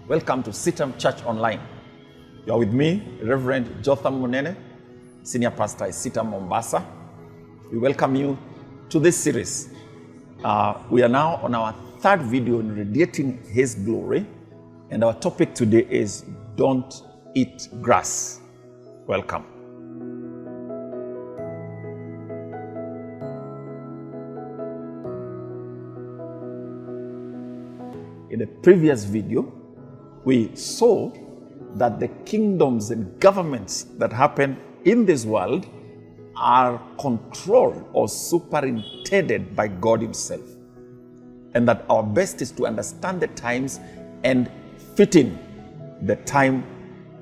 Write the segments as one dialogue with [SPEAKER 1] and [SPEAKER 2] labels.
[SPEAKER 1] Welcome to CITAM ChurchOnline. You are with me, Reverend Jotham Munene, Senior Pastor at CITAM Mombasa. We welcome you to this series. We are now on our third video in Radiating His Glory, and our topic today is Don't Eat Grass. Welcome. In the previous video, we saw that the kingdoms and governments that happen in this world are controlled or superintended by God Himself. And that our best is to understand the times and fit in the time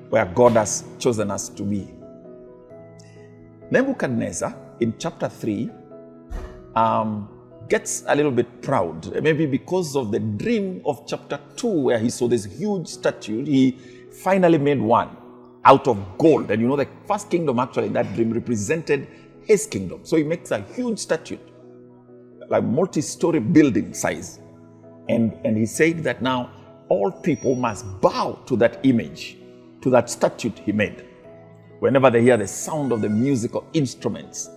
[SPEAKER 1] where God has chosen us to be. Nebuchadnezzar in chapter 3 gets a little bit proud, maybe because of the dream of chapter 2 where he saw this huge statue. He finally made one out of gold. And you know, the first kingdom actually in that dream represented his kingdom. So he makes a huge statue, like multi-story building size. And he said that now all people must bow to that image, to that statue he made, whenever they hear the sound of the musical instruments.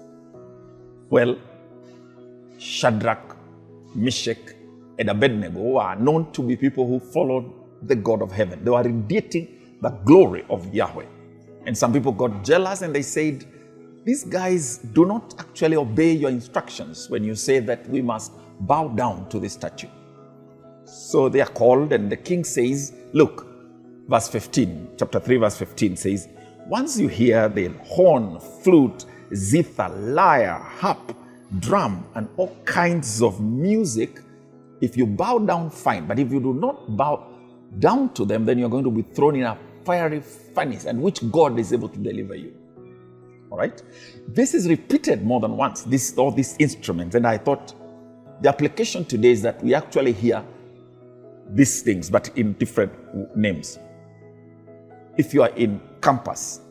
[SPEAKER 1] Well, Shadrach, Meshach, and Abednego are known to be people who followed the God of heaven. They were radiating the glory of Yahweh. And some people got jealous and they said, these guys do not actually obey your instructions when you say that we must bow down to this statue. So they are called, and the king says, look, verse 15, chapter 3, verse 15 says, once you hear the horn, flute, zither, lyre, harp, drum, and all kinds of music, if you bow down, fine. But if you do not bow down to them, then you're going to be thrown in a fiery furnace, and which God is able to deliver you. All right? This is repeated more than once, all these instruments. And I thought the application today is that we actually hear these things, but in different names. If you are in campus,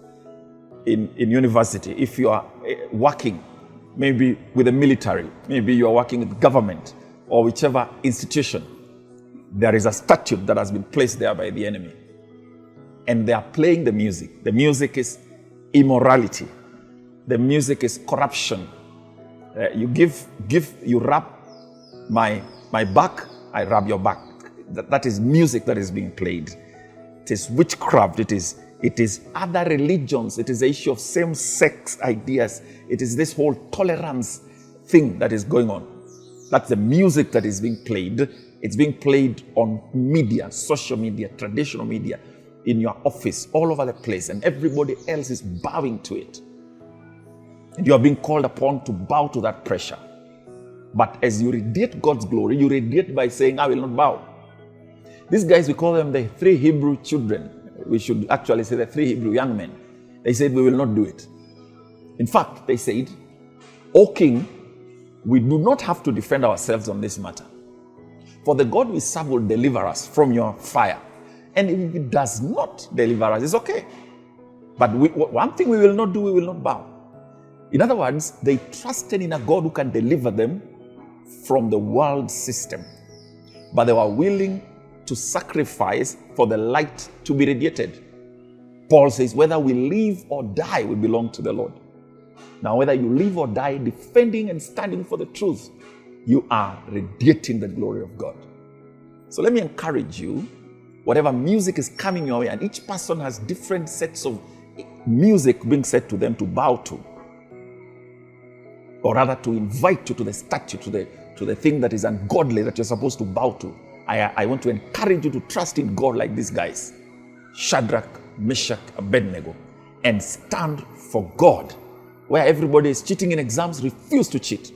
[SPEAKER 1] in university, if you are working maybe with the military, maybe you are working with government or whichever institution, there is a statue that has been placed there by the enemy. And they are playing the music. The music is immorality. The music is corruption. You rub my back, I rub your back. That is music that is being played. It is witchcraft. It is other religions. It is the issue of same-sex ideas. It is this whole tolerance thing that is going on. That's the music that is being played. It's being played on media, social media, traditional media, in your office, all over the place, and everybody else is bowing to it. And you are being called upon to bow to that pressure. But as you radiate God's glory, you radiate by saying, I will not bow. These guys, we call them the 3 Hebrew children. We should actually say the 3 Hebrew young men. They said, we will not do it. In fact, they said, O king, we do not have to defend ourselves on this matter. For the God we serve will deliver us from your fire. And if it does not deliver us, it's okay. But one thing we will not do, we will not bow. In other words, they trusted in a God who can deliver them from the world system. But they were willing to sacrifice for the light to be radiated. Paul says, whether we live or die, we belong to the Lord. Now, whether you live or die defending and standing for the truth, you are radiating the glory of God. So let me encourage you, whatever music is coming your way, and each person has different sets of music being said to them to bow to, or rather to invite you to the statue, to the thing that is ungodly that you're supposed to bow to. I want to encourage you to trust in God like these guys, Shadrach, Meshach, Abednego, and stand for God. Where everybody is cheating in exams, refuse to cheat.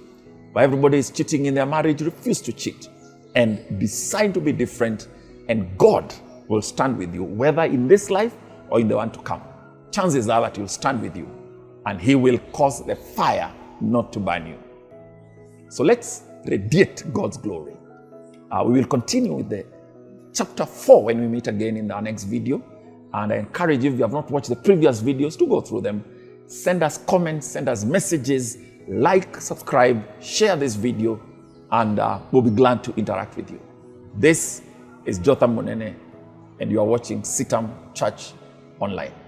[SPEAKER 1] Where everybody is cheating in their marriage, refuse to cheat. And decide to be different, and God will stand with you, whether in this life or in the one to come. Chances are that He will stand with you, and He will cause the fire not to burn you. So let's radiate God's glory. We will continue with the chapter 4 when we meet again in our next video. And I encourage you, if you have not watched the previous videos, to go through them. Send us comments, send us messages, like, subscribe, share this video, and we'll be glad to interact with you. This is Jotham Munene and you are watching CITAM Church Online.